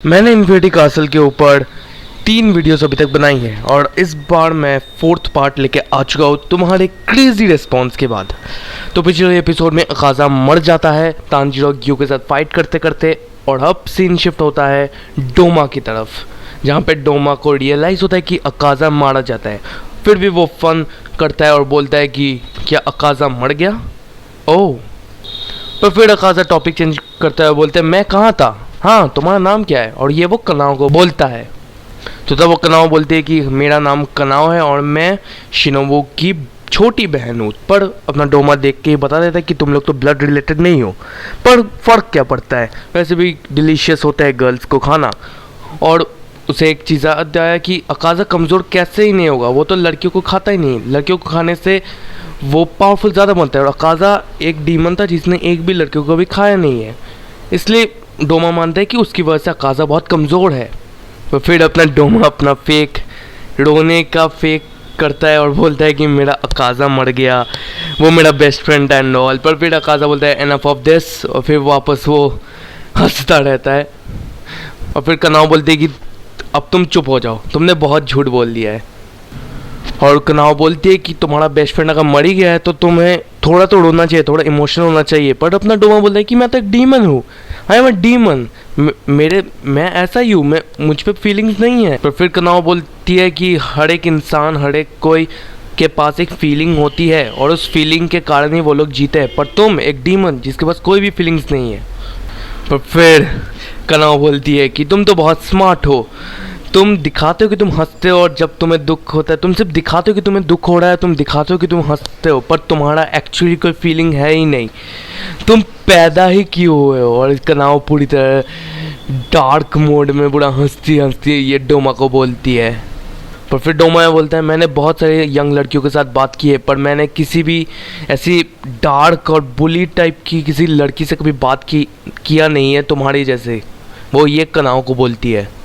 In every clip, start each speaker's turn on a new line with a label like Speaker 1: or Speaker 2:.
Speaker 1: मैंने infinity castle के ऊपर 3 वीडियोस अभी तक बनाई हैं और इस बार मैं 4th पार्ट लेके आ चुका हूँ तुम्हारे क्रेजी रिस्पॉन्स के बाद। तो पिछले एपिसोड में अकाजा मर जाता है तांजीरो ग्यू के साथ फाइट करते करते, और अब सीन शिफ्ट होता है डोमा की तरफ, जहाँ पे डोमा को रियलाइज़ होता है कि अकाजा मारा जाता है। फिर भी वो फन करता है और बोलता है कि क्या अकाजा मर गया? ओह। पर फिर अकाजा टॉपिक चेंज करता है, बोलते हैं मैं कहाँ था, हाँ तुम्हारा नाम क्या है? और ये वो कनाओ को बोलता है। तो तब वो कनाओ बोलती है कि मेरा नाम कनाओ है और मैं शिनोबू की छोटी बहन हूँ। पर अपना डोमा देख के ही बता देता है कि तुम लोग तो ब्लड रिलेटेड नहीं हो, पर फ़र्क क्या पड़ता है, वैसे भी डिलीशियस होता है गर्ल्स को खाना। और उसे एक चीज़ याद आया कि अकाजा कमज़ोर कैसे ही नहीं होगा, वो तो लड़कियों को खाता ही नहीं, लड़कियों को खाने से वो पावरफुल ज़्यादा बनता है। और अकाजा एक डीमन था जिसने एक भी लड़कियों को भी खाया नहीं है, इसलिए डोमा मानता है कि उसकी वजह से अकाजा बहुत कमज़ोर है। तो फिर अपना डोमा अपना फेक रोने का फेक करता है और बोलता है कि मेरा अकाजा मर गया, वो मेरा बेस्ट फ्रेंड एंड ऑल। पर फिर अकाजा बोलता है एनफ ऑफ दिस, और फिर वापस वो हंसता रहता है। और फिर कनाओ बोलते है कि अब तुम चुप हो जाओ, तुमने बहुत झूठ बोल दिया है। और कनाओ बोलती है कि तुम्हारा बेस्ट फ्रेंड अगर मर ही गया है तो तुम्हें थोड़ा तो रोना चाहिए, थोड़ा इमोशनल होना चाहिए। पर अपना डोमा बोलता है कि मैं तो एक डीमन हूँ, आई एम अ डीमन, मैं ऐसा ही हूँ, मुझ पे फीलिंग्स नहीं है। पर फिर कनाओ बोलती है कि हर एक इंसान, हर एक कोई के पास एक फीलिंग होती है और उस फीलिंग के कारण ही वो लोग जीते हैं, पर तुम एक डीमन जिसके पास कोई भी फीलिंग्स नहीं है। पर फिर कनाओ बोलती है कि तुम तो बहुत स्मार्ट हो, तुम दिखाते हो कि तुम हंसते हो, और जब तुम्हें दुख होता है तुम सिर्फ दिखाते हो कि तुम्हें दुख हो रहा है, तुम दिखाते हो कि तुम हंसते हो, पर तुम्हारा एक्चुअली कोई फीलिंग है ही नहीं, तुम पैदा ही क्यों हुए हो। और इसका नाम पूरी तरह डार्क मोड में बुरा हंसती हंसती ये डोमा को बोलती है। पर फिर डोमा बोलता है मैंने बहुत सारे यंग लड़कियों के साथ बात की है, पर मैंने किसी भी ऐसी डार्क और बुली टाइप की किसी लड़की से कभी बात किया नहीं है तुम्हारी जैसे, वो ये कनाओ को बोलती है।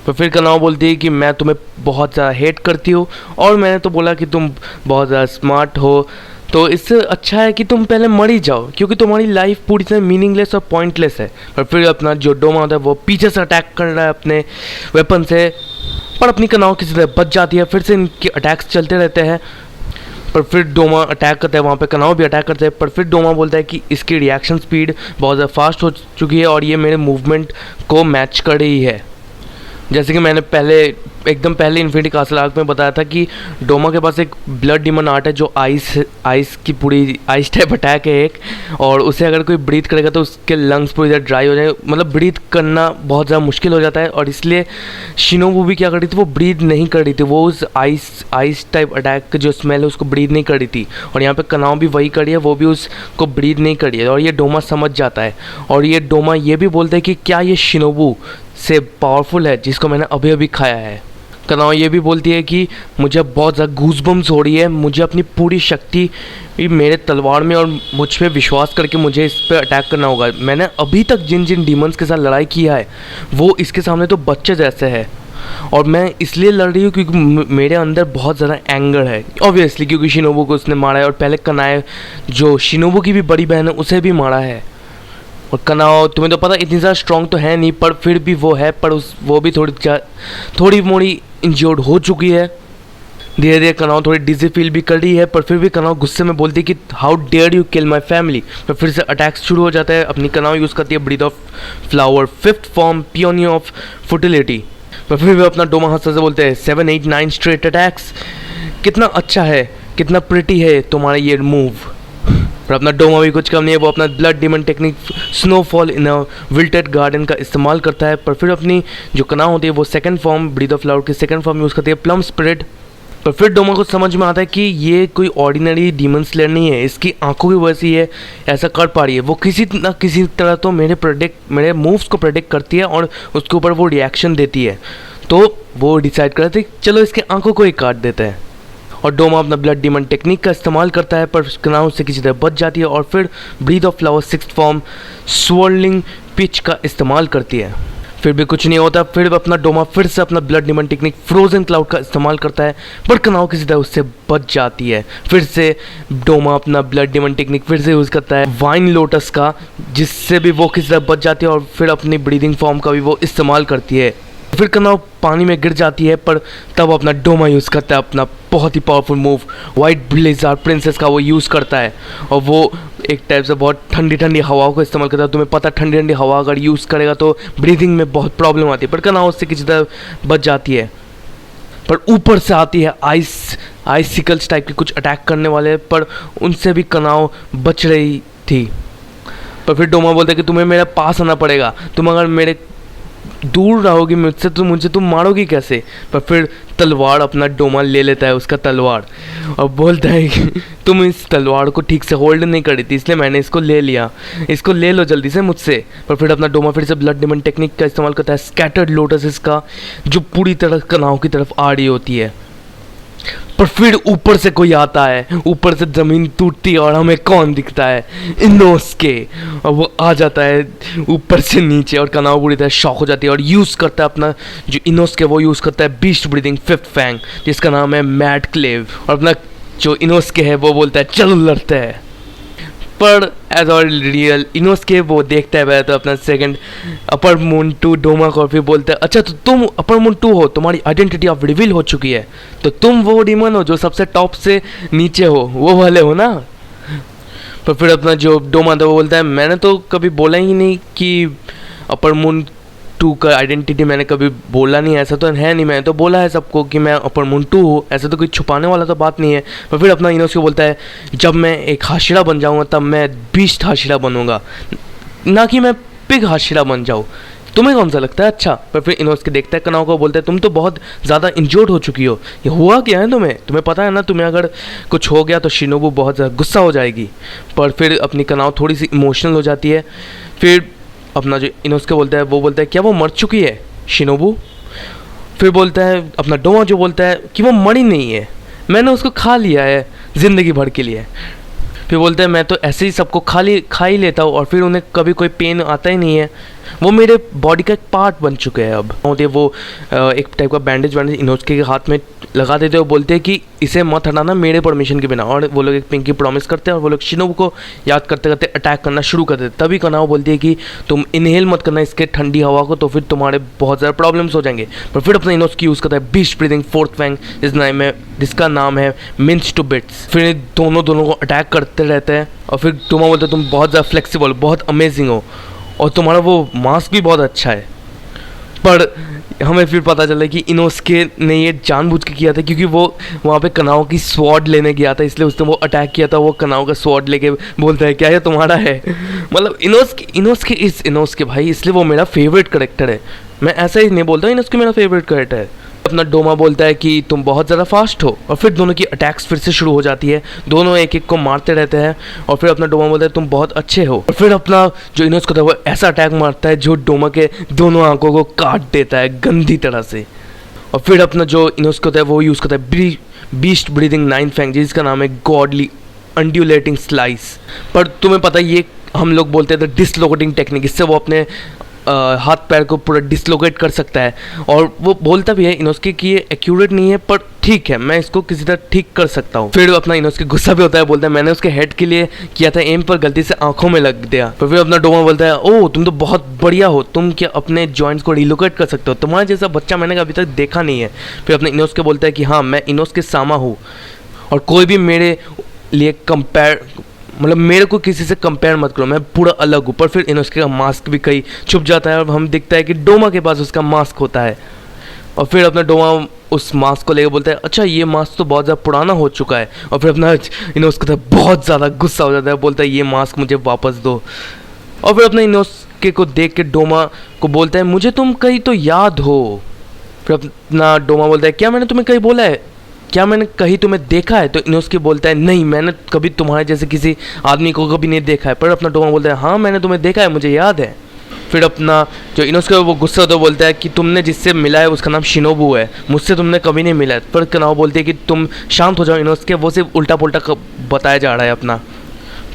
Speaker 1: तो फिर कनाओ बोलती है कि मैं तुम्हें बहुत ज़्यादा हेट करती हूँ और मैंने तो बोला कि तुम बहुत ज़्यादा स्मार्ट हो, तो इससे अच्छा है कि तुम पहले मर ही जाओ, क्योंकि तुम्हारी लाइफ पूरी तरह मीनिंगलेस और पॉइंटलेस है। पर फिर अपना जो डोमा होता है वो पीछे से अटैक कर रहा है अपने वेपन से, पर अपनी कनाओ किसी तरह बच जाती है। फिर से इनके अटैक्स चलते रहते हैं, पर फिर डोमा अटैक करता है, वहाँ पे कनाओ भी अटैक करते हैं। पर फिर डोमा बोलता है कि इसकी रिएक्शन स्पीड बहुत ज़्यादा फास्ट हो चुकी है और ये मेरे मूवमेंट को मैच कर रही है। जैसे कि मैंने एकदम पहले इन्फिनिटी कासल आर्क में बताया था कि डोमा के पास एक ब्लड डीमन आर्ट है जो आइस की पूरी आइस टाइप अटैक है एक, और उसे अगर कोई ब्रीथ करेगा तो उसके लंग्स पूरी तरह ड्राई हो जाए, मतलब ब्रीथ करना बहुत ज़्यादा मुश्किल हो जाता है। और इसलिए शिनोबू भी क्या कर रही थी, वो ब्रीथ नहीं कर रही थी, वो उस आइस टाइप अटैक की जो स्मेल है उसको ब्रीथ नहीं कर रही थी। और यहाँ पे कनाओ भी वही करी है, वो भी उसको ब्रीथ नहीं करी है, और ये डोमा समझ जाता है। और ये डोमा ये भी बोलता है कि क्या ये शिनोबू से पावरफुल है जिसको मैंने अभी अभी खाया है। कनाओ ये भी बोलती है कि मुझे बहुत ज़्यादा गूज़बम्स हो रही है, मुझे अपनी पूरी शक्ति मेरे तलवार में और मुझ पे विश्वास करके मुझे इस पे अटैक करना होगा। मैंने अभी तक जिन जिन डीमंस के साथ लड़ाई किया है वो इसके सामने तो बच्चे जैसे है, और मैं इसलिए लड़ रही हूँ क्योंकि मेरे अंदर बहुत ज़्यादा एंगर है, ऑब्वियसली क्योंकि शिनोबू को उसने मारा है, और पहले कनाए जो शिनोबू की भी बड़ी बहन है उसे भी मारा है। और कनाओ तुम्हें तो पता इतनी ज़्यादा स्ट्रॉन्ग तो है नहीं, पर फिर भी वो है, पर वो भी थोड़ी मोड़ी इंजर्ड हो चुकी है। धीरे धीरे कनाओ थोड़ी डिजी फील भी कर रही है, पर फिर भी कनाओ गुस्से में बोलती है कि how dare you kill my family. पर फिर से अटैक्स शुरू हो जाता है। अपनी कनाओ यूज़ करती है breath of flower, 5th form pioneer of fertility. पर फिर भी अपना डोमा हंसते से बोलते हैं 7, 8, 9 स्ट्रेट अटैक्स, कितना अच्छा है, कितना प्रिटी है तुम्हारा ये मूव। पर अपना डोमा भी कुछ कम नहीं है, वो अपना blood demon technique snowfall in a wilted garden का इस्तेमाल करता है। पर फिर अपनी जो कनाओ होती है वो 2nd form breathe of flower की 2nd फॉर्म यूज़ करती है प्लम स्पिरिट। पर फिर डोमा को समझ में आता है कि ये कोई ऑर्डिनरी डीमन स्लेयर नहीं है, इसकी आंखों की वजह से ये ऐसा कर पा रही है। वो किसी न किसी तरह तो मेरे मूव्स को प्रेडिक्ट करती है और उसके ऊपर वो रिएक्शन देती है। तो वो डिसाइड करते हैं चलो इसके आंखों को ही काट देते हैं। और डोमा अपना ब्लड डीमन टेक्निक का इस्तेमाल करता है, पर कनाओ से किसी तरह बच जाती है। और फिर breath of flower 6th form swirling peach का इस्तेमाल करती है। फिर भी कुछ नहीं होता। फिर अपना डोमा फिर से अपना blood demon technique frozen cloud का इस्तेमाल करता है, पर कनाओ किसी तरह उससे बच जाती है। फिर से डोमा अपना ब्लड डिमन टेक्निक फिर से यूज़ करता है वाइन लोटस का, जिससे भी वो किसी तरह बच जाती है, और फिर अपनी ब्रीदिंग फॉर्म का भी वो इस्तेमाल करती है। फिर कनाओ पानी में गिर जाती है, पर तब अपना डोमा यूज़ करता है अपना बहुत ही powerful move white blazer princess का वो यूज़ करता है, और वो एक टाइप से बहुत ठंडी ठंडी हवाओं को इस्तेमाल करता है। तुम्हें पता है ठंडी ठंडी हवा अगर यूज़ करेगा तो ब्रीदिंग में बहुत प्रॉब्लम आती है, पर कनाओ उससे किसी तरह बच जाती है। पर ऊपर से आती है आइसिकल्स टाइप के कुछ अटैक करने वाले, पर उनसे भी कनाओ बच रही थी। पर फिर डोमा बोलता है कि तुम्हें मेरे पास आना पड़ेगा, तुम अगर मेरे दूर रहोगी मुझसे तो मुझे तुम मारोगी कैसे। पर फिर तलवार अपना डोमा ले लेता है, उसका तलवार, और बोलता है कि तुम इस तलवार को ठीक से होल्ड नहीं करी थी, इसलिए मैंने इसको ले लिया, इसको ले लो जल्दी से मुझसे। पर फिर अपना डोमा फिर से ब्लड डिमन टेक्निक का इस्तेमाल करता है स्कैटर्ड लोटस इसका, जो पूरी तरह कनाओ की तरफ आ रही होती है। पर फिर ऊपर से कोई आता है, ऊपर से ज़मीन टूटती है, और हमें कौन दिखता है, इनोस्के, और वो आ जाता है ऊपर से नीचे, और कनाओ पूरी तरह शॉक हो जाती है, और यूज़ करता है अपना जो इनोस्के वो यूज़ करता है बीस्ट ब्रीदिंग फिफ्थ फैंग, जिसका नाम है मैड क्लेव, और अपना जो इनोस्के है वो बोलता है चलो लड़ते हैं। पर एज ऑल रियल इनोस्के वो देखता है पहले तो अपना सेकंड अपर मून 2 डोमा को, फिर बोलता है अच्छा तो तुम अपर मून 2 हो, तुम्हारी आइडेंटिटी अब रिवील हो चुकी है, तो तुम वो डीमन हो जो सबसे टॉप से नीचे हो, वो वाले हो ना। पर फिर अपना जो डोमा था वो बोलता है मैंने तो कभी बोला ही नहीं कि अपर मून 2 का आइडेंटिटी मैंने कभी बोला नहीं, ऐसा तो है नहीं, मैंने तो बोला है सबको कि मैं अपर मून 2 हूँ, ऐसा तो कोई छुपाने वाला तो बात नहीं है। पर फिर अपना इनोस्के बोलता है जब मैं एक हाशिरा बन जाऊँगा तब मैं बीस्ट हाशिरा बनूंगा, ना कि मैं पिग हाशिरा बन जाऊँ, तुम्हें कौन सा लगता है अच्छा। पर फिर इनोस्के देखता है कनाओ को, बोलता है तुम तो बहुत ज़्यादा इंजर्ड हो चुकी हो, ये हुआ क्या है तुम्हें पता है ना, तुम्हें अगर कुछ हो गया तो शिनोबू बहुत ज़्यादा गुस्सा हो जाएगी। पर फिर अपनी कनाओ थोड़ी सी इमोशनल हो जाती है। फिर अपना जो इनोस्के बोलता है वो बोलता है क्या वो मर चुकी है शिनोबू। फिर बोलता है अपना डोमा जो बोलता है कि वो मरी नहीं है, मैंने उसको खा लिया है ज़िंदगी भर के लिए। फिर बोलता है मैं तो ऐसे ही सबको खा ही लेता हूँ, और फिर उन्हें कभी कोई पेन आता ही नहीं है, वो मेरे बॉडी का एक पार्ट बन चुके हैं अब। वो एक टाइप का बैंडेज इनोस्के के हाथ में लगा देते हैं, वो बोलते हैं कि इसे मत हटाना मेरे परमिशन के बिना, और वो लोग एक पिंकी प्रॉमिस करते हैं, और वो लोग शिनोबू को याद करते करते अटैक करना शुरू कर देते। तभी कनाओ बोलती है कि तुम इनहेल मत करना इसके ठंडी हवा को, तो फिर तुम्हारे बहुत ज़्यादा प्रॉब्लम्स हो जाएंगे। पर फिर अपना इनोस्के यूज़ करता है बीस्ट ब्रीदिंग फोर्थ फैंग, जिसका नाम है मिंच टू बिट्स। फिर दोनों को अटैक करते रहते हैं, और फिर डोमा बोलते तुम बहुत ज़्यादा फ्लेक्सिबल, बहुत अमेजिंग हो, और तुम्हारा वो मास्क भी बहुत अच्छा है। पर हमें फिर पता चला कि इनोस्के ने ये जानबूझ के किया था, क्योंकि वो वहाँ पे कनाओ की स्वॉर्ड लेने गया था, इसलिए उसने वो अटैक किया था। वो कनाओ का स्वॉर्ड लेके बोलता है क्या ये तुम्हारा है, मतलब इनोस्के भाई, इसलिए वो मेरा फेवरेट करेक्टर है। मैं ऐसा ही नहीं बोलता इनोस्के मेरा फेवरेट करेक्टर है। अपना डोमा बोलता है कि तुम बहुत ज़्यादा फास्ट हो, और फिर दोनों की अटैक्स फिर से शुरू हो जाती है, दोनों एक एक को मारते रहते हैं। और फिर अपना डोमा बोलता है तुम बहुत अच्छे हो, और फिर अपना जो इनोस्के होता है वो ऐसा अटैक मारता है जो डोमा के दोनों आंखों को काट देता है गंदी तरह से। और फिर अपना जो इनोस्के होता है वो यूज़ करता है बीस्ट ब्रीदिंग 9 फैंग, जिसका नाम है गॉडली अंड्यूलेटिंग स्लाइस। पर तुम्हें पता है ये हम लोग बोलते थे डिसलोकेटिंग टेक्निक, इससे वो अपने हाथ पैर को पूरा डिसलोकेट कर सकता है। और वो बोलता भी है इनोस्के कि ये एक्यूरेट नहीं है, पर ठीक है मैं इसको किसी तरह ठीक कर सकता हूँ। फिर अपना इनोस्के गुस्सा भी होता है, बोलता है मैंने उसके हेड के लिए किया था एम, पर गलती से आंखों में लग गया। तो फिर अपना डोमा बोलता है ओह तुम तो बहुत बढ़िया हो, तुम क्या अपने जॉइंट्स को रिलोकेट कर सकते हो, तुम्हारे जैसा बच्चा मैंने अभी तक देखा नहीं है। फिर अपने इनोस्के बोलता है कि हाँ मैं इनोस्के सामा हूँ, और कोई भी मेरे लिए मतलब मेरे को किसी से कंपेयर मत करो, मैं पूरा अलग हूँ। पर फिर इनोस्के का मास्क भी कहीं छुप जाता है, और हम दिखता है कि डोमा के पास उसका मास्क होता है। और फिर अपना डोमा उस मास्क को लेकर बोलता है अच्छा ये मास्क तो बहुत ज़्यादा पुराना हो चुका है। और फिर अपना इनोस्के तो बहुत ज़्यादा गुस्सा हो जाता है, बोलता है ये मास्क मुझे वापस दो। और फिर अपना इनोस्के को देख के डोमा को बोलता है मुझे तुम कहीं तो याद हो। फिर अपना डोमा बोलता है क्या मैंने तुम्हें कहीं बोला है, क्या मैंने कहीं तुम्हें देखा है। तो इनोस्के बोलता है नहीं मैंने कभी तुम्हारे जैसे किसी आदमी को कभी नहीं देखा है। पर अपना डोमा बोलता है हाँ मैंने तुम्हें देखा है, मुझे याद है। फिर अपना जो इनोस्के वो गुस्सा होता है बोलता है कि तुमने जिससे मिला है उसका नाम शिनोबू है, मुझसे तुमने कभी नहीं मिला है। पर कनाओ बोलती है कि तुम शांत हो जाओ इनोस्के, वो सिर्फ उल्टा पुल्टा बताया जा रहा है अपना।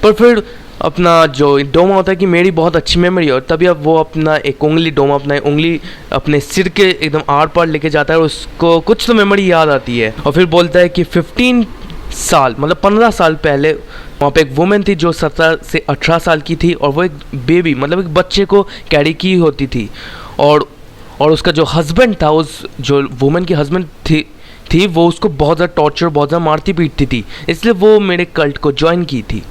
Speaker 1: पर फिर अपना जो डोमा होता है कि मेरी बहुत अच्छी मेमोरी है, और तभी अब वो अपना एक उंगली डोमा अपना उंगली अपने सिर के एकदम आर पार लेके जाता है और उसको कुछ तो मेमोरी याद आती है। और फिर बोलता है कि 15 साल मतलब 15 साल पहले वहाँ पे एक वुमेन थी जो 17 से 18 साल की थी, और वो एक बेबी मतलब एक बच्चे को कैरी की होती थी, और उसका जो हस्बैंड था, उस जो वुमेन की हस्बैंड थी वो उसको बहुत ज़्यादा टॉर्चर, बहुत ज़्यादा मारती पीटती थी, इसलिए वो मेरे कल्ट को ज्वाइन की थी।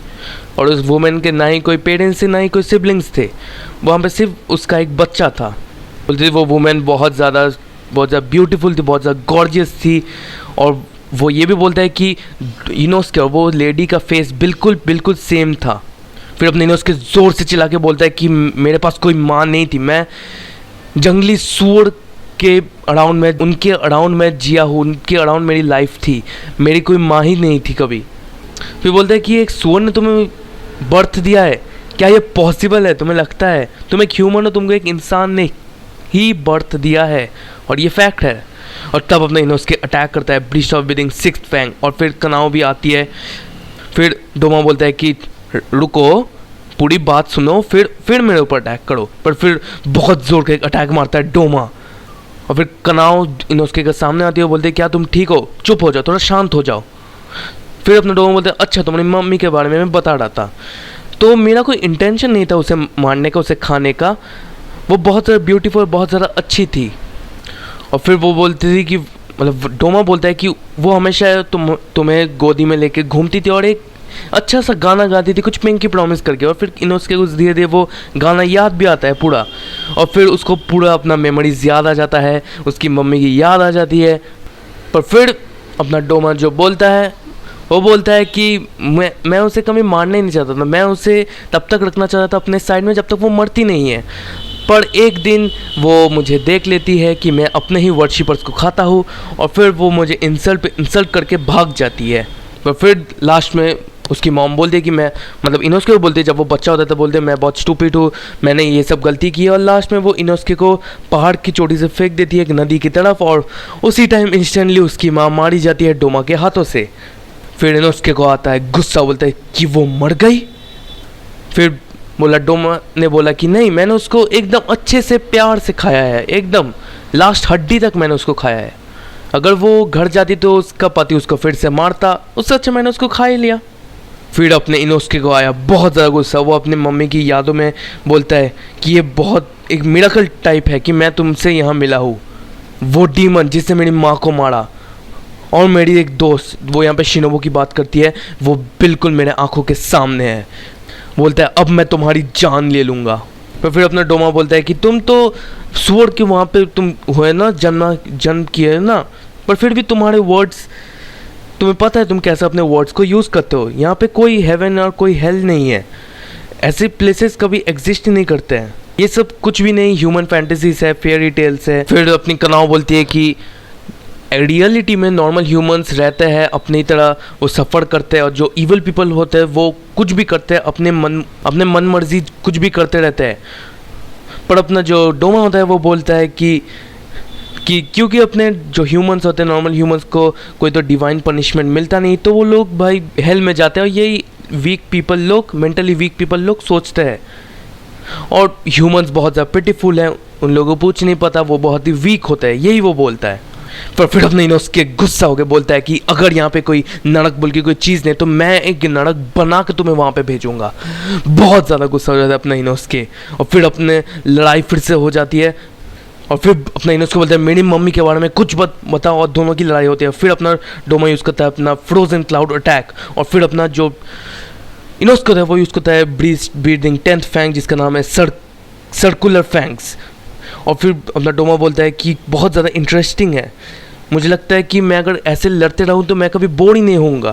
Speaker 1: और उस वुमेन के ना ही कोई पेरेंट्स थे ना ही कोई सिबलिंग्स थे, वहाँ पे सिर्फ उसका एक बच्चा था। बोलती थी वो वुमेन बहुत ज़्यादा ब्यूटीफुल थी, बहुत ज़्यादा गॉर्जियस थी, और वो ये भी बोलता है कि इनोस के और वो लेडी का फेस बिल्कुल सेम था। फिर अपने इनोस के ज़ोर से चिल्ला के बोलता है कि मेरे पास कोई माँ नहीं थी, मैं जंगली सूअर के अराउंड में, उनके अराउंड में जिया हूँ, उनके अराउंड मेरी लाइफ थी, मेरी कोई माँ ही नहीं थी कभी। फिर बोलता है कि एक सूअर ने तुम्हें बर्थ दिया है, क्या ये पॉसिबल है? तुम्हें लगता है तुम एक ह्यूमन हो, तुमको एक इंसान ने ही बर्थ दिया है, और ये फैक्ट है। और तब अपना इनोस के अटैक करता है ब्रीस्ट ऑफ विदिंग 6th फैंग, और फिर कनाओ भी आती है। फिर डोमा बोलता है कि रुको, पूरी बात सुनो, फिर मेरे ऊपर अटैक करो। पर फिर बहुत जोर का एक अटैक मारता है डोमा, और फिर कनाओ इनोस्के के सामने आती है, बोलते है क्या तुम ठीक हो? चुप हो जाओ, थोड़ा शांत हो जाओ। फिर अपने डोमा बोलते हैं अच्छा तुम्हारी मम्मी के बारे में मैं बता रहा था, तो मेरा कोई इंटेंशन नहीं था उसे मारने का, उसे खाने का, वो बहुत ज़्यादा ब्यूटीफुल, बहुत ज़्यादा अच्छी थी। और फिर वो बोलती थी कि मतलब डोमा बोलता है कि वो हमेशा तुम्हें गोदी में लेके घूमती थी और एक अच्छा सा गाना गाती थी, कुछ पिंकी प्रॉमिस करके। और फिर इनोस्के कुछ धीरे धीरे वो गाना याद भी आता है पूरा, और फिर उसको पूरा अपना मेमोरीज याद आ जाता है, उसकी मम्मी की याद आ जाती है। पर फिर अपना डोमा जो बोलता है वो बोलता है कि मैं उसे कभी मारना ही नहीं चाहता था, मैं उसे तब तक रखना चाहता था अपने साइड में जब तक वो मरती नहीं है। पर एक दिन वो मुझे देख लेती है कि मैं अपने ही वर्शिपर्स को खाता हूँ, और फिर वो मुझे इंसल्ट पे इंसल्ट करके भाग जाती है। पर फिर लास्ट में उसकी मॉम बोलती है कि मैं मतलब इनोस्के को बोलती है, जब वो बच्चा होता है तो बोलते हैं मैं बहुत स्टूपिड हूँ, मैंने ये सब गलती की है। और लास्ट में वो इनोस्के को पहाड़ की चोटी से फेंक देती है एक नदी की तरफ, और उसी टाइम इंस्टेंटली उसकी माँ मारी जाती है डोमा के हाथों से। फिर इनोस्के को आता है गुस्सा, बोलता है कि वो मर गई। फिर बोला डोमा ने बोला कि नहीं, मैंने उसको एकदम अच्छे से प्यार से खाया है, एकदम लास्ट हड्डी तक मैंने उसको खाया है। अगर वो घर जाती तो उसका पति उसको फिर से मारता, उससे अच्छा मैंने उसको खा ही लिया। फिर अपने इनोस्के को आया बहुत ज़्यादा गुस्सा, वो अपने मम्मी की यादों में बोलता है कि ये बहुत एक मिरेकल टाइप है कि मैं तुमसे यहाँ मिला हूँ, वो डीमन जिसने मेरी माँ को मारा। और मेरी एक दोस्त, वो यहाँ पे शिनोबू की बात करती है, वो बिल्कुल मेरे आंखों के सामने है। बोलता है अब मैं तुम्हारी जान ले लूँगा। पर फिर अपना डोमा बोलता है कि तुम तो सूअर के वहाँ पे तुम हुए ना, जन्म किए ना, पर फिर भी तुम्हारे वर्ड्स, तुम्हें पता है तुम कैसे अपने वर्ड्स को यूज़ करते हो। यहाँ पे कोई हेवन और कोई हेल नहीं है, ऐसे प्लेसेस कभी एग्जिस्ट नहीं करते हैं, ये सब कुछ भी नहीं, ह्यूमन फैंटेसीज है, फेयरी टेल्स है। फिर अपनी कनाव बोलती है कि रियलिटी में नॉर्मल ह्यूमंस रहते हैं अपनी तरह, वो सफ़र करते हैं, और जो इवल पीपल होते हैं वो कुछ भी करते हैं, अपने मन मर्जी कुछ भी करते रहते हैं। पर अपना जो डोमा होता है वो बोलता है कि क्योंकि अपने जो ह्यूमंस होते हैं, नॉर्मल ह्यूमंस को कोई तो डिवाइन पनिशमेंट मिलता नहीं, तो वो लोग भाई हेल में जाते हैं, और यही वीक पीपल लोग, मेंटली वीक पीपल लोग सोचते हैं। और ह्यूमंस बहुत ज़्यादा पिटीफुल हैं, उन लोगों को कुछ नहीं पता, वो बहुत ही वीक होता है, यही वो बोलता है। पर फिर अपने इनोस्के गुस्सा होकर बोलता है कि अगर यहाँ पे कोई नरक बोल की कोई चीज़ नहीं तो मैं एक नरक बना के तुम्हें वहाँ पे भेजूंगा। बहुत ज़्यादा गुस्सा हो जाता है अपना इनोस्के, और फिर अपने लड़ाई फिर से हो जाती है। और फिर अपना इनोस्के बोलता है मेरी मम्मी के बारे में कुछ बताओ, और दोनों की लड़ाई होती है। फिर अपना डोमा यूज़ करता है अपना फ्रोजन क्लाउड अटैक, और फिर अपना जो इनोस्के होता है वो यूज़ करता है ब्रीदिंग 10th फैंग, जिसका नाम है सर्कुलर फैंग्स। और फिर अपना डोमा बोलता है कि बहुत ज़्यादा इंटरेस्टिंग है, मुझे लगता है कि मैं अगर ऐसे लड़ते रहूँ तो मैं कभी बोर ही नहीं होऊंगा।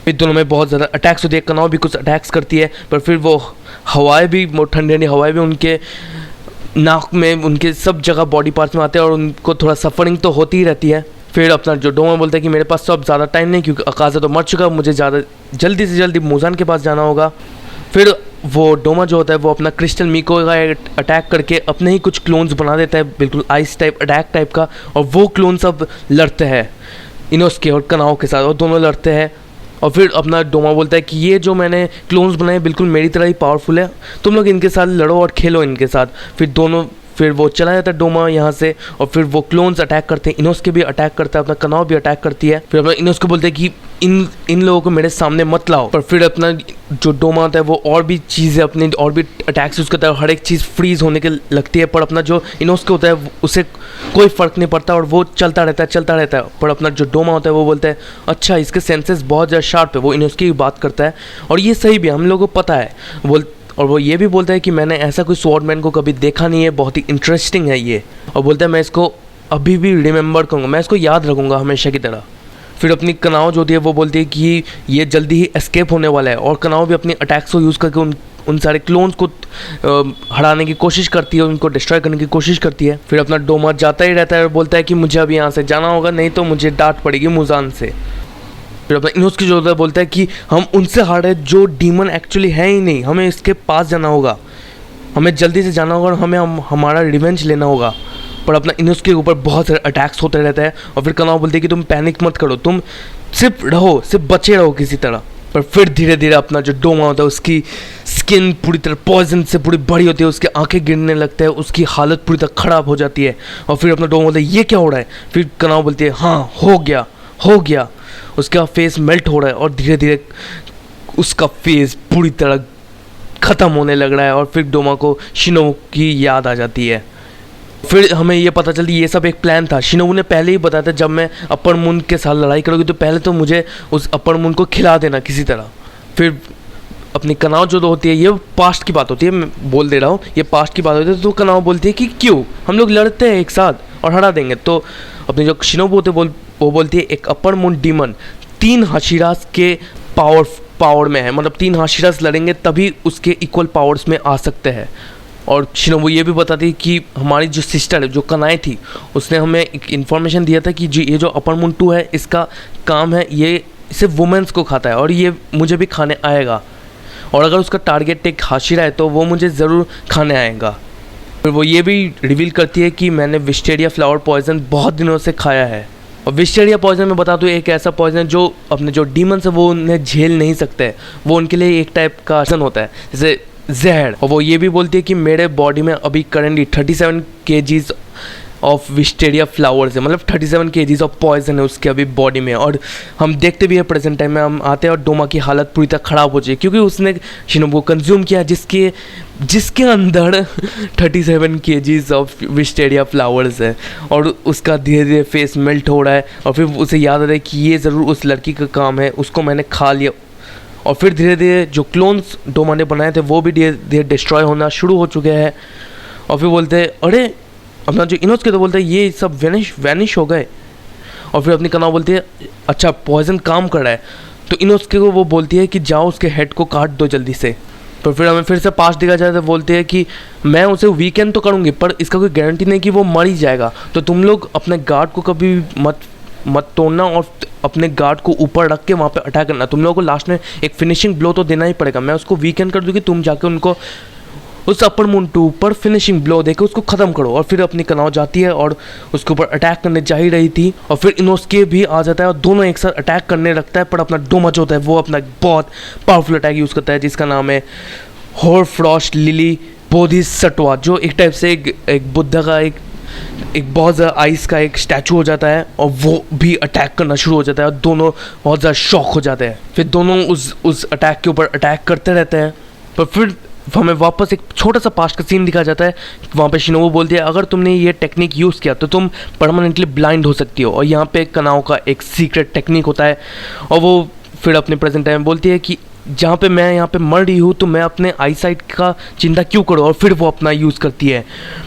Speaker 1: फिर दोनों में बहुत ज़्यादा अटैक्स होती है, कनाव भी कुछ अटैक्स करती है, पर फिर वो हवाएं भी, ठंडी ठंडी हवाएं भी उनके नाक में, उनके सब जगह बॉडी पार्ट्स में आते हैं, और उनको थोड़ा सफरिंग तो होती ही रहती है। फिर अपना जो डोमा बोलता है कि मेरे पास तो अब ज़्यादा टाइम नहीं, क्योंकि अकाज़ा तो मर चुका, मुझे ज़्यादा जल्दी से जल्दी मूजान के पास जाना होगा। फिर वो डोमा जो होता है वो अपना क्रिस्टल मीको का अटैक करके अपने ही कुछ क्लोन्स बना देता है, बिल्कुल आइस टाइप अटैक टाइप का, और वो क्लोन्स अब लड़ते हैं इनोस्के और कनाओ के साथ, और दोनों लड़ते हैं। और फिर अपना डोमा बोलता है कि ये जो मैंने क्लोन्स बनाए बिल्कुल मेरी तरह ही पावरफुल है, तुम लोग इनके साथ लड़ो और खेलो इनके साथ। फिर वो चला जाता है डोमा यहाँ से, और फिर वो क्लोन्स अटैक करते हैं, इनोस के भी अटैक करता है, अपना कनाव भी अटैक करती है। फिर अपना इनोस को बोलते हैं कि इन लोगों को मेरे सामने मत लाओ। पर फिर अपना जो डोमा होता है वो और भी चीज़ें अपने और भी अटैक्स यूज़ करता है, हर एक चीज़ फ्रीज होने के लगती है। पर अपना जो इनोस के होता है उसे कोई फ़र्क नहीं पड़ता और वो चलता रहता है। पर अपना जो डोमा होता है वो बोलता है अच्छा इसके सेंसेस बहुत ज़्यादा शार्प है, वो इनोस की बात करता है और ये सही भी हम लोगों को पता है। और वो ये भी बोलता है कि मैंने ऐसा कोई स्वॉर्डमैन को कभी देखा नहीं है, बहुत ही इंटरेस्टिंग है ये। और बोलता है मैं इसको अभी भी रिमेंबर करूँगा, मैं इसको याद रखूँगा हमेशा की तरह। फिर अपनी कनाव जो होती है वो बोलती है कि ये जल्दी ही एस्केप होने वाला है, और कनाव भी अपनी अटैक्स को यूज़ करके उन सारे क्लोन्स को हराने की कोशिश करती है, उनको डिस्ट्रॉय करने की कोशिश करती है। फिर अपना डोमा जाता ही रहता है और बोलता है कि मुझे अब यहाँ से जाना होगा, नहीं तो मुझे डांट पड़ेगी मुजान से। फिर अपना इनोस की जो बोलता है कि हम उनसे हार है जो डीमन एक्चुअली है ही नहीं, हमें इसके पास जाना होगा, हमें जल्दी से जाना होगा और हमें हमारा रिवेंज लेना होगा। पर अपना इनोस के ऊपर बहुत सारे अटैक्स होते रहते हैं और फिर कनाव बोलते हैं कि तुम पैनिक मत करो, तुम सिर्फ बचे रहो किसी तरह। पर फिर धीरे धीरे अपना जो डोमा होता है उसकी स्किन पूरी तरह पॉइजन से पूरी बड़ी होती है, उसके आंखें गिरने लगते हैं, उसकी हालत पूरी तरह ख़राब हो जाती है। और फिर अपना डोमा बोलता है ये क्या हो रहा है। फिर कनाव बोलती है हाँ हो गया। उसका फेस मेल्ट हो रहा है और धीरे धीरे उसका फेस पूरी तरह ख़त्म होने लग रहा है। और फिर डोमा को शिनोबु की याद आ जाती है। फिर हमें ये पता चलती ये सब एक प्लान था। शिनोबु ने पहले ही बताया था जब मैं अपर मून के साथ लड़ाई करूँगी तो पहले तो मुझे उस अपर मून को खिला देना किसी तरह। फिर अपनी कनाव जो होती है, ये पास्ट की बात होती है, मैं बोल दे रहा हूँ ये पास्ट की बात होती है। तो कनाव बोलती है कि क्यों, हम लोग लड़ते हैं एक साथ और हरा देंगे। तो अपनी जो शिनोबु होते वो बोलती है एक अपर मून डीमन 3 हाशिरास के पावर में है, मतलब 3 हाशिरास लड़ेंगे तभी उसके इक्वल पावर्स में आ सकते हैं। और शिनोबु ये भी बताती है कि हमारी जो सिस्टर है जो कनाए थी उसने हमें एक इन्फॉर्मेशन दिया था कि ये जो अपर मून 2 है इसका काम है ये सिर्फ वुमेंस को खाता है और ये मुझे भी खाने आएगा, और अगर उसका टारगेट एक हाशिरा है तो वो मुझे ज़रूर खाने आएगा। फिर वो ये भी रिवील करती है कि मैंने विस्टेरिया फ्लावर पॉइजन बहुत दिनों से खाया है, और विस्टेरिया पॉइजन में बता दूँ एक ऐसा पॉइजन है जो अपने जो डीमन्स है वो उन्हें झेल नहीं सकते, वो उनके लिए एक टाइप का आसन होता है जैसे जहर। और वो ये भी बोलती है कि मेरे बॉडी में अभी currently 37 kgs of wisteria flowers है, मतलब 37 kgs ऑफ पॉइजन है उसके अभी बॉडी में। और हम देखते भी है प्रेजेंट टाइम में हम आते हैं और डोमा की हालत पूरी तरह ख़राब हो जाए क्योंकि उसने शिनोबु को कंज्यूम किया जिसके अंदर 37 kgs ऑफ विस्टेरिया फ्लावर्स है, और उसका धीरे धीरे फेस मेल्ट हो रहा है। और फिर उसे याद आ रहा है कि ये ज़रूर उस लड़की का काम है, उसको मैंने खा लिया। और फिर धीरे धीरे जो क्लोन्स डोमा ने बनाए थे वो भी धीरे धीरे डिस्ट्रॉय होना शुरू हो चुके हैं। और फिर बोलते हैं अरे अपना जो इनोस के तो बोलते हैं ये सब वैनिश हो गए। और फिर अपनी कनाव बोलती है अच्छा पॉइजन काम कर रहा है, तो इनोस के को वो बोलती है कि जाओ उसके हेड को काट दो जल्दी से। तो फिर हमें फिर से पास देखा जाए तो बोलते हैं कि मैं उसे वीकेंड तो करूँगी पर इसका कोई गारंटी नहीं कि वो मर ही जाएगा, तो तुम लोग अपने गार्ड को कभी मत तोड़ना और अपने गार्ड को ऊपर रख के वहाँ पे अटैक करना। तुम लोगों को लास्ट में एक फिनिशिंग ब्लो तो देना ही पड़ेगा, मैं उसको वीकेंड कर दूँगी, तुम जाके उनको उस अपर मून 2 पर फिनिशिंग ब्लो देकर उसको ख़त्म करो। और फिर अपनी कनाव जाती है और उसके ऊपर अटैक करने जा ही रही थी, और फिर इनोस्के भी आ जाता है और दोनों एक साथ अटैक करने लगता है। पर अपना डोमा जो होता है वो अपना बहुत पावरफुल अटैक यूज़ करता है जिसका नाम है होरफ्रॉस्ट लिली बोधिसत्वा, जो एक टाइप से एक बुद्धा का एक बहुत ज़्यादा आइस का एक स्टैचू हो जाता है, और वो भी अटैक करना शुरू हो जाता है और दोनों बहुत ज़्यादा शॉक हो जाते हैं। फिर दोनों उस अटैक के ऊपर अटैक करते रहते हैं। पर फिर हमें वापस एक छोटा सा पास्ट का सीन दिखाया जाता है, वहाँ पे शिनोबु बोलती है अगर तुमने ये टेक्निक यूज़ किया तो तुम परमानेंटली ब्लाइंड हो सकती हो, और यहाँ पे कनाव का एक सीक्रेट टेक्निक होता है। और वो फिर अपने प्रेजेंट टाइम में बोलती है कि जहाँ पे मैं यहाँ पे मर रही हूँ तो मैं अपने आई साइट का चिंता क्यों करूँ। और फिर वो अपना यूज़ करती है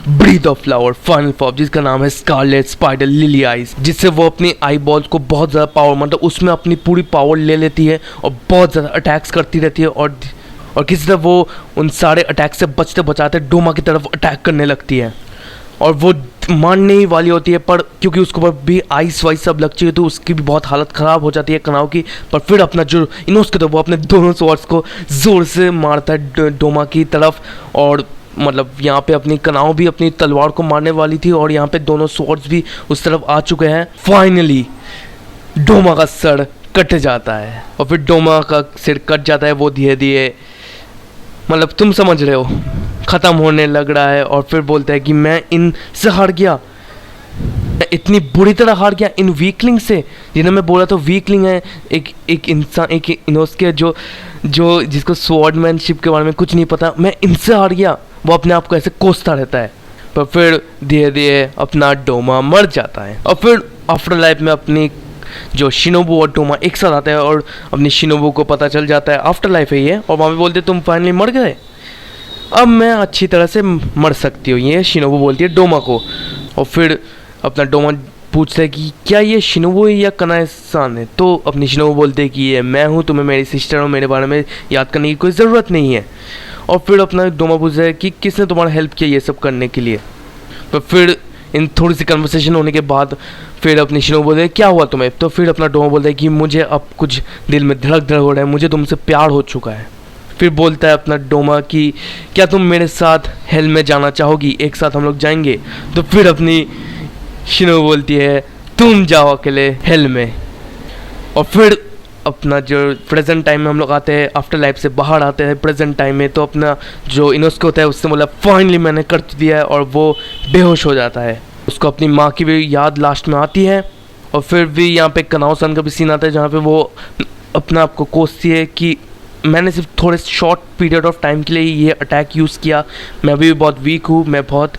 Speaker 1: breath of flower final form जिसका नाम है स्कारलेट स्पाइडर लिली आइज, जिससे वो अपनी आई बॉल्स को बहुत ज़्यादा पावर, मतलब उसमें अपनी पूरी पावर ले लेती है और बहुत ज़्यादा अटैक्स करती रहती है। और किसी तरह वो उन सारे अटैक से बचते बचाते डोमा की तरफ अटैक करने लगती है, और वो मारने ही वाली होती है पर क्योंकि उसके ऊपर भी आइस वाइस सब लग चुकी है तो उसकी भी बहुत हालत ख़राब हो जाती है कनाव की। पर फिर अपना जो इनोस के तो वो अपने दोनों स्वॉर्ड्स को ज़ोर से मारता है डोमा की तरफ, और मतलब यहाँ पे अपनी कनाव भी अपनी तलवार को मारने वाली थी और यहाँ पे दोनों स्वॉर्ड्स भी उस तरफ आ चुके हैं। फाइनली डोमा का सर कट जाता है और फिर डोमा का सिर कट जाता है। वो धीरे धीरे, मतलब तुम समझ रहे हो, ख़त्म होने लग रहा है। और फिर बोलता है कि मैं इनसे हार गया, मैं इतनी बुरी तरह हार गया इन वीकलिंग से, जिन्हें मैं बोला था वीकलिंग है, एक इंसान, एक इनोस्के जो जिसको स्वॉर्डमैनशिप के बारे में कुछ नहीं पता, मैं इनसे हार गया। वो अपने आप को ऐसे कोसता रहता है। पर फिर धीरे धीरे अपना डोमा मर जाता है। और फिर आफ्टर लाइफ में अपनी जो शिनोबू और डोमा एक साथ आते हैं और अपनी शिनोबू को पता चल जाता है आफ्टर लाइफ है ये, और वहाँ पे बोलते तुम फाइनली मर गए, अब मैं अच्छी तरह से मर सकती हूँ, ये शिनोबू बोलती है डोमा को। और फिर अपना डोमा पूछता है कि क्या ये शिनोबू है या कनाए-सान है, तो अपनी शिनोबू बोलते हैं कि ये मैं हूँ, तुम्हें मेरी सिस्टर और मेरे बारे में याद करने की कोई ज़रूरत नहीं है। और फिर अपना डोमा पूछता है कि किसने तुम्हारा हेल्प किया ये सब करने के लिए। तो फिर इन थोड़ी सी कन्वर्सेशन होने के बाद फिर अपनी शिनोबू बोलते हैं क्या हुआ तुम्हें, तो फिर अपना डोमा बोलता है कि मुझे अब कुछ दिल में धड़क हो रहा है, मुझे तुमसे प्यार हो चुका है। फिर बोलता है अपना डोमा कि क्या तुम मेरे साथ हेल में जाना चाहोगी, एक साथ हम लोग जाएंगे। तो फिर अपनी शिनोबू बोलती है तुम जाओ अकेले हेल में। और फिर अपना जो प्रेजेंट टाइम में हम लोग आते हैं, आफ्टर लाइफ से बाहर आते हैं प्रेजेंट टाइम में, तो अपना जो इनोस्के होता है उससे बोला फाइनली मैंने कर दिया है, और वो बेहोश हो जाता है। उसको अपनी माँ की भी याद लास्ट में आती है। और फिर भी यहाँ पे कनाओ-सान का भी सीन आता है जहाँ पे वो अपना आप को कोसती है कि मैंने सिर्फ थोड़े शॉर्ट पीरियड ऑफ टाइम के लिए ये अटैक यूज़ किया, मैं अभी भी बहुत वीक हूँ, मैं बहुत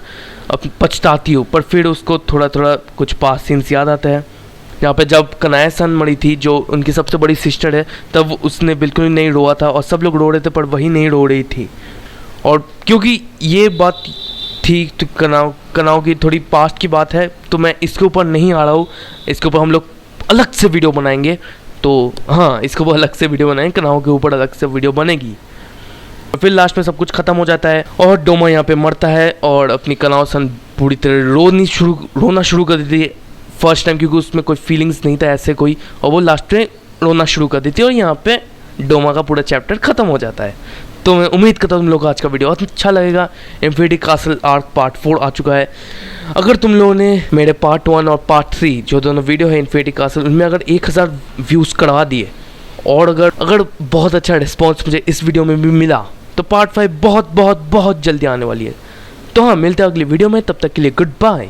Speaker 1: पछताती हूँ। पर फिर उसको थोड़ा थोड़ा कुछ पास सीन्स याद आता है जहाँ पे जब कनाए-सान मरी थी, जो उनकी सबसे बड़ी सिस्टर है, तब उसने बिल्कुल ही नहीं रोआ था और सब लोग रो रहे थे पर वही नहीं रो रही थी। और क्योंकि ये बात थी तो कनाओ की थोड़ी पास्ट की बात है, तो मैं इसके ऊपर नहीं आ रहा हूँ, इसके ऊपर हम लोग अलग से वीडियो बनाएंगे। तो हाँ, इसके ऊपर अलग से वीडियो बनाएंगे, कनाओ के ऊपर अलग से वीडियो बनेगी। और फिर लास्ट में सब कुछ ख़त्म हो जाता है और डोमा यहाँ पे मरता है और अपनी कनाओ-सान पूरी तरह रोना शुरू कर देती है फर्स्ट टाइम, क्योंकि उसमें कोई फीलिंग्स नहीं था ऐसे कोई, और वो लास्ट में रोना शुरू कर देती है। और यहाँ पे डोमा का पूरा चैप्टर ख़त्म हो जाता है। तो मैं उम्मीद करता हूँ तुम लोगों को आज का वीडियो अच्छा लगेगा। इन्फिनिटी कासल आर्क पार्ट 4 आ चुका है। अगर तुम लोगों ने मेरे पार्ट 1 और पार्ट 3 जो दोनों वीडियो है इन्फिनिटी कासल, उनमें अगर 1000 व्यूज़ करवा दिए और अगर बहुत अच्छा रिस्पॉन्स मुझे इस वीडियो में भी मिला, तो पार्ट 5 बहुत बहुत बहुत जल्दी आने वाली है। तो हाँ, मिलते हैं अगली वीडियो में, तब तक के लिए गुड बाय।